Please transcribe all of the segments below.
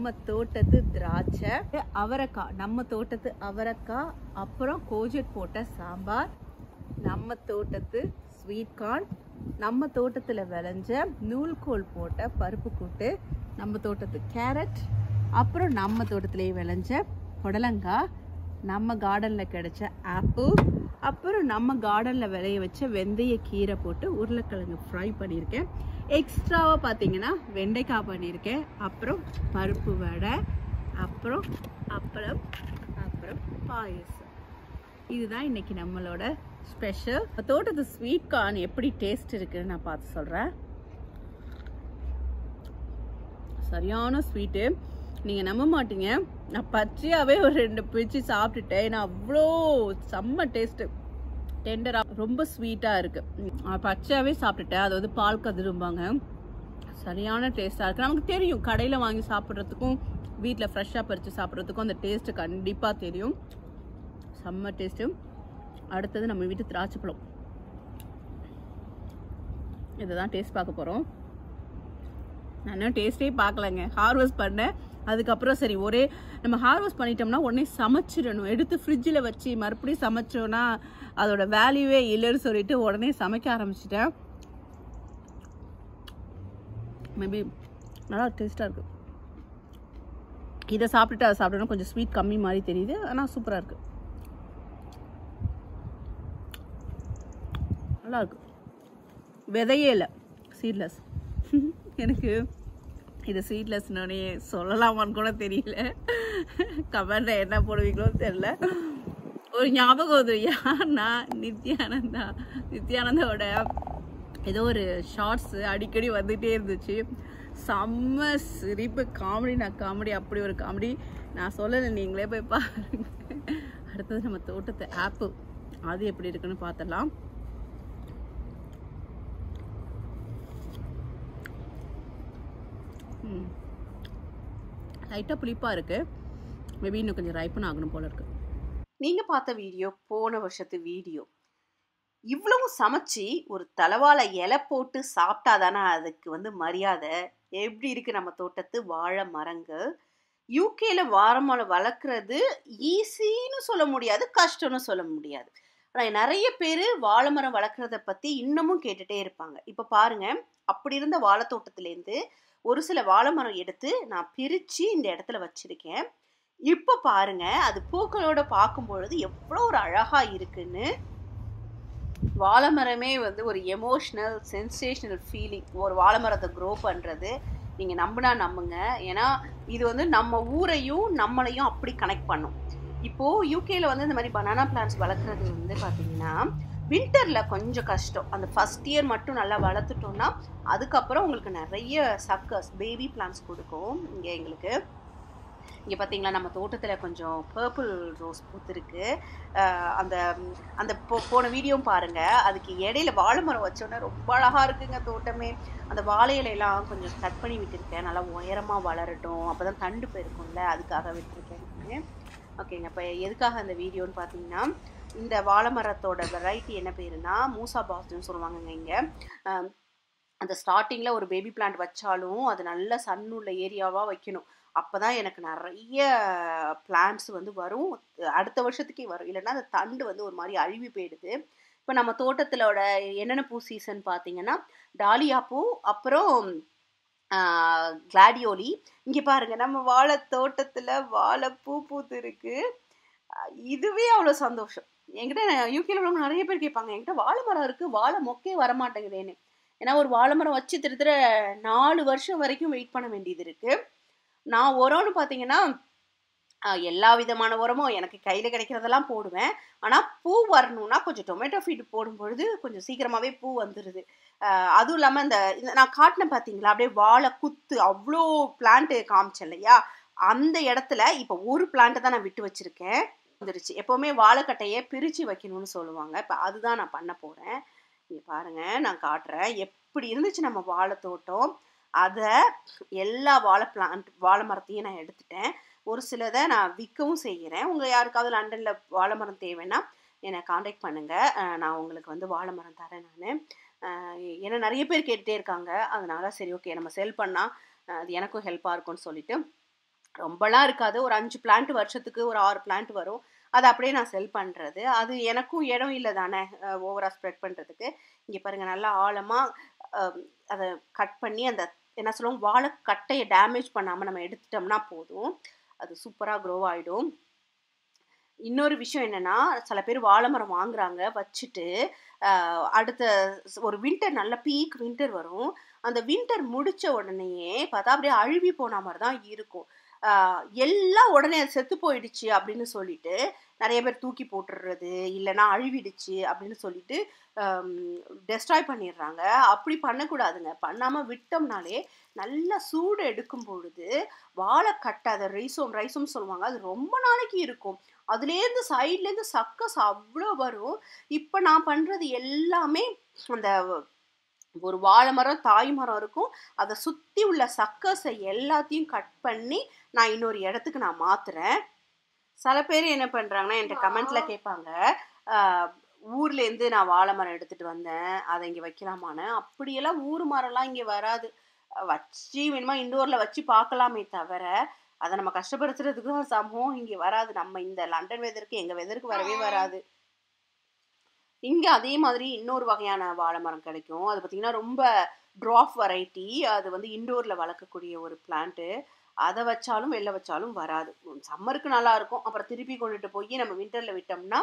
நம்ம தோட்டத்து திராட்சை, அவரைக்காய், நம்ம தோட்டத்து அவரைக்காய், அப்புறம் கோஜெட் போட்ட சாம்பார், நம்ம தோட்டத்து ஸ்வீட் கார்ன், நம்ம தோட்டத்தில் விளைஞ்ச நூல்கோல் போட்ட பருப்பு கூட்டு, நம்ம தோட்டத்து கேரட், அப்புறம் நம்ம தோட்டத்திலேயே விளைஞ்ச புடலங்காய், நம்ம கார்டனில் கிடைச்ச ஆப்பிள், அப்புறம் நம்ம கார்டனில் விளைய வச்ச வெந்தய கீரை போட்டு உருளைக்கிழங்கு ஃப்ரை பண்ணியிருக்கேன். எக்ஸ்ட்ராவாக பார்த்தீங்கன்னா வெண்டைக்காய் பண்ணியிருக்கேன். அப்புறம் பருப்பு வடை, அப்புறம் அப்பளம், அப்புறம் பாயசம். இதுதான் இன்னைக்கு நம்மளோட ஸ்பெஷல். தோட்டத்து ஸ்வீட் கார்ன் எப்படி டேஸ்ட் இருக்குன்னு நான் பார்த்து சொல்கிறேன். சரியான ஸ்வீட்டு, நீங்கள் நம்ப மாட்டீங்க. நான் பச்சையாகவே ஒரு 2 பிச்சு சாப்பிட்டுட்டேன். நான் அவ்வளோ செம்ம டேஸ்ட்டு, டெண்டராக ரொம்ப ஸ்வீட்டாக இருக்குது. பச்சையாகவே சாப்பிட்டுட்டேன். அது வந்து பால் கதிரும்பாங்க. சரியான டேஸ்ட்டாக இருக்குது. நமக்கு தெரியும், கடையில் வாங்கி சாப்பிட்றதுக்கும் வீட்டில் ஃப்ரெஷ்ஷாக பறித்து சாப்பிட்றதுக்கும் அந்த டேஸ்ட்டு கண்டிப்பாக தெரியும். செம்ம டேஸ்ட்டு. அடுத்தது நம்ம வீட்டு திராட்சை பழம். இதை தான் டேஸ்ட் பார்க்க போகிறோம். நான் இன்னும் டேஸ்ட்டே பார்க்கலங்க. ஹார்வெஸ்ட் பண்ணேன். அதுக்கப்புறம் சரி, ஒரே நம்ம ஹார்வெஸ்ட் பண்ணிட்டோம்னா உடனே சமைச்சிடணும். எடுத்து ஃப்ரிட்ஜில் வச்சு மறுபடியும் சமைச்சோன்னா அதோட வேல்யூவே இல்லைன்னு சொல்லிட்டு உடனே சமைக்க ஆரம்பிச்சிட்டேன். மேபி நல்லா டேஸ்ட்டாக இருக்குது. இதை சாப்பிட்டுட்டு அதை சாப்பிட்டோன்னா கொஞ்சம் ஸ்வீட் கம்மி மாதிரி தெரியுது, ஆனால் சூப்பராக இருக்குது. நல்லா இருக்கு. விதையே இல்லை, சீட்லெஸ். எனக்கு இது சீட்லெஸ்னோடனே சொல்லலாமான்னு கூட தெரியல. கமெண்ட்ல என்ன போடுவீங்களோ தெரியல. ஒரு ஞாபகம் வருது, யாருன்னா நித்யானந்தாவோட ஏதோ ஒரு ஷார்ட்ஸ் அடிக்கடி வந்துகிட்டே இருந்துச்சு. செம்ம சிரிப்பு, காமெடி. நான் காமெடி, அப்படி ஒரு காமெடி. நான் சொல்லலை, நீங்களே போய் பாருங்க. அடுத்தது நம்ம தோட்டத்து ஆப்பிள், அது எப்படி இருக்குன்னு பார்த்துடலாம். லைட்டாக புளிப்பாக இருக்குது. மேபி இன்னும் கொஞ்சம் ரைப்பன் ஆகணும் போல இருக்குது. நீங்கள் பார்த்த வீடியோ போன வருஷத்து வீடியோ. இவ்வளவு சமைச்சு ஒரு தலவாழை இலை போட்டு சாப்பிட்டா தானே அதுக்கு வந்து மரியாதை. எப்படி இருக்குது நம்ம தோட்டத்து வாழை மரங்கள். யூகேல வாழை மரம் வளர்க்குறது ஈஸின்னு சொல்ல முடியாது, கஷ்டம்னு சொல்ல முடியாது. ஆனால் நிறைய பேர் வாழை மரம் வளர்க்குறத பற்றி இன்னமும் கேட்டுகிட்டே இருப்பாங்க. இப்போ பாருங்கள், அப்படி இருந்த வாழை தோட்டத்துலேருந்து ஒரு சில வாழை மரம் எடுத்து நான் பிரித்து இந்த இடத்துல வச்சுருக்கேன். இப்போ பாருங்க, அது பூக்களோட பார்க்கும் பொழுது எவ்வளோ ஒரு அழகாக இருக்குன்னு. வாழை மரமே வந்து ஒரு எமோஷ்னல் சென்சேஷனல் ஃபீலிங். ஒரு வாழை மரத்தை க்ரோ பண்ணுறது நீங்கள் நம்பினா நம்புங்க. ஏன்னா இது வந்து நம்ம ஊரையும் நம்மளையும் அப்படி கனெக்ட் பண்ணும். இப்போது யூகேல வந்து இந்த மாதிரி பனானா பிளான்ட்ஸ் வளர்க்குறது வந்து பார்த்திங்கன்னா வின்டரில் கொஞ்சம் கஷ்டம். அந்த ஃபஸ்ட் இயர் மட்டும் நல்லா வளர்த்துட்டோம்னா அதுக்கப்புறம் உங்களுக்கு நிறைய சக்கர்ஸ், பேபி பிளான்ட்ஸ் கொடுக்கும். இங்கே எங்களுக்கு இங்கே பார்த்தீங்களா, நம்ம தோட்டத்தில் கொஞ்சம் பர்பிள் ரோஸ் பூத்துருக்கு. அந்த அந்த போன வீடியோவும் பாருங்கள். அதுக்கு இடையில வாழை மரம் வச்சோன்னா ரொம்ப அழகாக இருக்குங்க தோட்டமே. அந்த வாழை இலையெல்லாம் கொஞ்சம் கட் பண்ணி விட்டுருக்கேன், நல்லா உயரமாக வளரட்டும், அப்போ தான் தண்டு போயிருக்கும்ல, அதுக்காக விட்டுருக்கேன். ஓகேங்க. இப்போ எதுக்காக அந்த வீடியோன்னு பார்த்தீங்கன்னா, இந்த வாழை மரத்தோட வெரைட்டி என்ன பேருன்னா மூசா பாஸ்ன்னு சொல்லுவாங்கங்க இங்கே. அந்த ஸ்டார்டிங்கில் ஒரு பேபி பிளான்ட் வச்சாலும் அது நல்ல சன்னுள்ள ஏரியாவாக வைக்கணும். அப்போ தான் எனக்கு நிறைய பிளான்ட்ஸ் வந்து வரும், அடுத்த வருஷத்துக்கே வரும். இல்லைன்னா அந்த தண்டு வந்து ஒரு மாதிரி அழுவி போயிடுது. இப்போ நம்ம தோட்டத்திலோட என்னென்ன பூ சீசன் பார்த்தீங்கன்னா டாலியா பூ, அப்புறம் கிளாடியோலி. இங்கே பாருங்கள், நம்ம வாழை தோட்டத்தில் வாழைப்பூ பூத்து இருக்கு. இதுவே அவ்வளோ சந்தோஷம். என்கிட்ட யூகேல உள்ளவங்க நிறைய பேர் கேட்பாங்க, என்கிட்ட வாழை மரம் இருக்குது, வாழை மொக்கே வரமாட்டேங்குதேன்னு. ஏன்னா ஒரு வாழை மரம் வச்சு திருத்துற 4 வருஷம் வரைக்கும் வெயிட் பண்ண வேண்டியது இருக்குது. நான் உரம்னு பார்த்தீங்கன்னா எல்லா விதமான உரமும் எனக்கு கையில் கிடைக்கிறதெல்லாம் போடுவேன். ஆனால் பூ வரணும்னா கொஞ்சம் டொமேட்டோ ஃபீட் போடும்பொழுது கொஞ்சம் சீக்கிரமாகவே பூ வந்துடுது. அதுவும் இல்லாமல் இந்த நான் காட்டினேன் பார்த்தீங்களா, அப்படியே வாழை குத்து அவ்வளோ பிளான்ட்டு காமிச்சேன் இல்லையா, அந்த இடத்துல இப்போ ஒரு பிளான்ட்டை தான் நான் விட்டு வச்சுருக்கேன், வந்துருச்சு. எப்போவுமே வாழைக்கட்டையை பிரித்து வைக்கணும்னு சொல்லுவாங்க. இப்போ அதுதான் நான் பண்ண போகிறேன். இங்கே பாருங்கள், நான் காட்டுறேன் எப்படி இருந்துச்சு நம்ம வாழை தோட்டம். அதை எல்லா வாழை மரத்தையும் நான் எடுத்துட்டேன். ஒரு சிலதை நான் விற்கவும் செய்கிறேன். உங்கள் யாருக்காவது லண்டனில் வாழை மரம் தேவைன்னா என்னை காண்டாக்ட் பண்ணுங்கள், நான் உங்களுக்கு வந்து வாழை மரம் தரேன் நான். ஏன்னா நிறைய பேர் கேட்டுகிட்டே இருக்காங்க, அதனால சரி ஓகே நம்ம செல் பண்ணால் அது எனக்கும் ஹெல்ப்பாக இருக்கும்னு சொல்லிட்டு ரொம்பலாம் இருக்காது. ஒரு 5 பிளான்ட் வருஷத்துக்கு ஒரு 6 பிளான்ட் வரும். அத அப்படியே நான் செல் பண்றது. அது எனக்கும் இடம் இல்ல தானே, ஓவரா ஸ்ப்ரெட் பண்றதுக்கு. இங்க பாருங்க நல்லா ஆழமா அ அத கட் பண்ணி அந்த என்ன சொல்லுவோம், வாழைக்கட்டைய டேமேஜ் பண்ணாம நம்ம எடுத்துட்டோம்னா போதும். அது சூப்பரா க்ரோ ஆயிடும். இன்னொரு விஷயம் என்னன்னா, சில பேர் வாழை மரம் வாங்குறாங்க, வச்சுட்டு அடுத்த ஒரு வின்டர் நல்ல பீக் வின்டர் வரும். அந்த வின்டர் முடிச்ச உடனேயே பார்த்தா அப்படியே அழுவி போன மாரி தான் இருக்கும். அ எல்லாம் உடனே அது செத்து போயிடுச்சு அப்படின்னு சொல்லிட்டு, நெறைய பேர் தூக்கி போட்டுர்றது, இல்லன்னா அழுவிடுச்சு அப்படின்னு சொல்லிட்டு அம் டெஸ்ட்ராய் பண்ணிடுறாங்க. அப்படி பண்ணக்கூடாதுங்க. பண்ணாம விட்டோம்னாலே, நல்லா சூடு எடுக்கும் பொழுது, வாழைக்கட்டை அத ரைசோம் சொல்லுவாங்க. அது ரொம்ப நாளைக்கு இருக்கும். அதுலேருந்து சைட்லேருந்து சக்கஸ் அவ்ளோ வரும். இப்ப நான் பண்றது எல்லாமே அந்த ஒரு வாழை மரம், தாய் மரம் இருக்கும். அத சுத்தி உள்ள சக்கஸ எல்லாத்தையும் கட் பண்ணி, நான் இன்னொரு இடத்துக்கு நான் மாத்துறேன். சில பேர் என்ன பண்றாங்கன்னா, என்ட்ட கமெண்ட்ல கேட்பாங்க, அ ஊர்லேருந்து நான் வாழை மரம் எடுத்துட்டு வந்தேன். அத இங்க வைக்கலாமான்னு. அப்படியெல்லாம் ஊர் மரம்லாம் இங்க வராது. வச்சு வேணுமா இன்டோர்ல வச்சு பார்க்கலாமே தவிர, அத நம்ம கஷ்டப்படுத்துறதுக்கும் சமம் இங்க வராது. நம்ம இந்த லண்டன் வெதருக்கு, எங்க வெதருக்கு வரவே வராது. இங்க அதே மாதிரி இன்னொரு வகையான வாழை மரம் கிடைக்கும். அது பார்த்தீங்கன்னா, ரொம்ப ட்வார்ஃப் வெரைட்டி. அது வந்து இன்டோர்ல வளர்க்கக்கூடிய ஒரு பிளான்ட்டு. அத வச்சாலும், வெளில வச்சாலும் வராது. சம்மருக்கு நல்லாருக்கும். அப்புறம் திருப்பி கொண்டுட்டு போயி நம்ம வின்டர்ல விட்டோம்னா,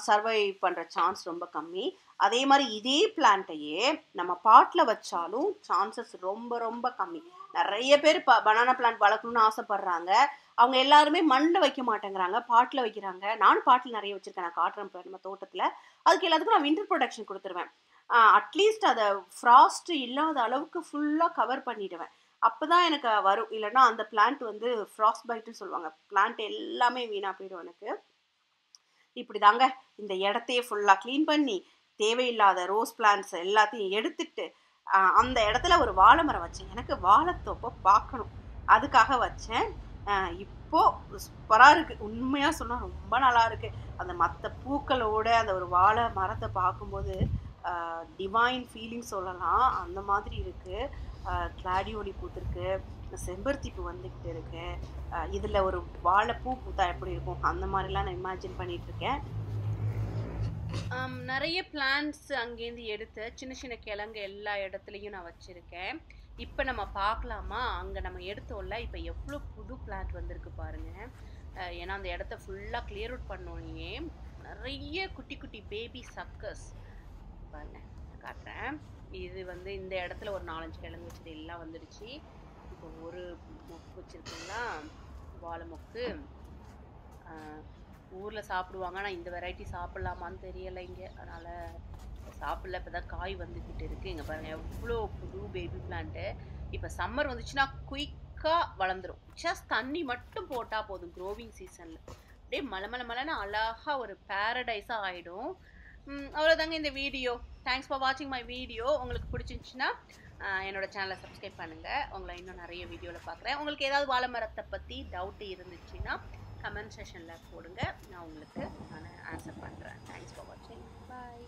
சர்வைவ் பண்ற சான்ஸ் ரொம்ப கம்மி. அதே மாரி இதே பிளான்ட்டையே நம்ம பாட்ல வச்சாலும் சான்சஸ் ரொம்ப ரொம்ப கம்மி. நெறைய பேர் பனானா பிளான்ட் வளர்க்கணும்னு ஆசைப்படுறாங்க. அவங்க எல்லாருமே மண்ல வைக்க மாட்டேங்கிறாங்க. பாட்ல வைக்கிறாங்க. நானும் பாட்ல நெறைய வச்சிருக்கேன். நான் காட்டுறேன் பாரு நம்ம தோட்டத்துல. அதுக்கு எல்லாத்துக்கும் நான் வின்டர் ப்ரொடெக்ஷன் குடுத்துருவேன். அட்லீஸ்ட் அத ஃப்ராஸ்ட் இல்லாத அளவுக்கு ஃபுல்லா கவர் பண்ணிடுவேன். அப்பதான் எனக்கு வரும். இல்லன்னா அந்த பிளான்ட் வந்து ஃப்ராஸ்ட் பைட்ன்னு சொல்லுவாங்க. பிளான்ட் எல்லாமே வீணா போயிடும் எனக்கு. இப்படிதாங்க இந்த இடத்தையே ஃபுல்லா கிளீன் பண்ணி, தேவையில்லாத ரோஸ் பிளான்ட்ஸ் எல்லாத்தையும் எடுத்துட்டு, அந்த இடத்துல ஒரு வாழை மரம் வச்சேன். எனக்கு வாழைத்தோப்ப பார்க்கணும். அதுக்காக வச்சேன். இப்போ சூப்பரா இருக்கு. உண்மையா சொன்னா ரொம்ப நல்லா இருக்கு. அந்த மத்த பூக்களோட அந்த ஒரு வாழை மரத்த பார்க்கும்போது, டிவைன் ஃபீலிங் சொல்லலாம். அந்த மாதிரி இருக்கு. கிளாடியோலி பூத்திருக்கு. செம்பருத்தி பூ வந்துகிட்டு இருக்கு. இதுல ஒரு வாழைப்பூ பூத்தா எப்படி இருக்கும்? அந்த மாதிரிலாம் நான் இமேஜின் பண்ணிட்டு இருக்கேன். நெறைய பிளான்ட்ஸ் அங்கேருந்து எடுத்து சின்ன சின்ன கிழங்கு எல்லா இடத்துலையும் நான் வச்சிருக்கேன். இப்ப நம்ம பார்க்கலாமா? அங்க நம்ம எடுத்தோம்ல, இப்ப எவ்ளோ புது பிளான்ட் வந்திருக்கு பாருங்க. ஏன்னா அந்த இடத்த ஃபுல்லா கிளியர் அவுட் பண்ணோனயே, நெறைய குட்டி குட்டி பேபி சக்கஸ் பாருங்க. நான் காட்டுறேன். இது வந்து இந்த இடத்துல ஒரு 4, 5 கிழங்கு வச்சது எல்லாம் வந்துடுச்சு. இப்போ ஒரு மொக்கு வச்சிருக்குங்களா? வாழை மொக்கு. ஊர்ல சாப்பிடுவாங்க. ஆனா இந்த வெரைட்டி சாப்பிடலாமான்னு தெரியல இங்க. அதனால சாப்பிடல. இப்பதான் காய் வந்துகிட்டு இருக்கு. இங்க பாருங்க எவ்வளோ புது பேபி பிளான்ட். இப்ப சம்மர் வந்துச்சுன்னா குயிக்கா வளர்ந்துரும். ஜஸ்ட் தண்ணி மட்டும் போட்டா போதும். க்ரோவிங் சீசன்ல அப்படியே மலமலன்னு அழகா ஒரு பாரடைஸா ஆயிடும். அவ்வளோதாங்க இந்த வீடியோ. தேங்க்ஸ் ஃபார் வாட்சிங் மை வீடியோ. உங்களுக்கு பிடிச்சிருந்துச்சுன்னா என்னோட சேனலை சப்ஸ்கிரைப் பண்ணுங்க. உங்களை இன்னும் நிறைய வீடியோவில் பார்க்குறேன். உங்களுக்கு ஏதாவது வாழை மரத்தை பற்றி டவுட் இருந்துச்சுன்னா கமெண்ட் செஷனில் போடுங்க. நான் உங்களுக்கு ஆன்சர் பண்ணுறேன். தேங்க்ஸ் ஃபார் வாட்சிங். பாய்.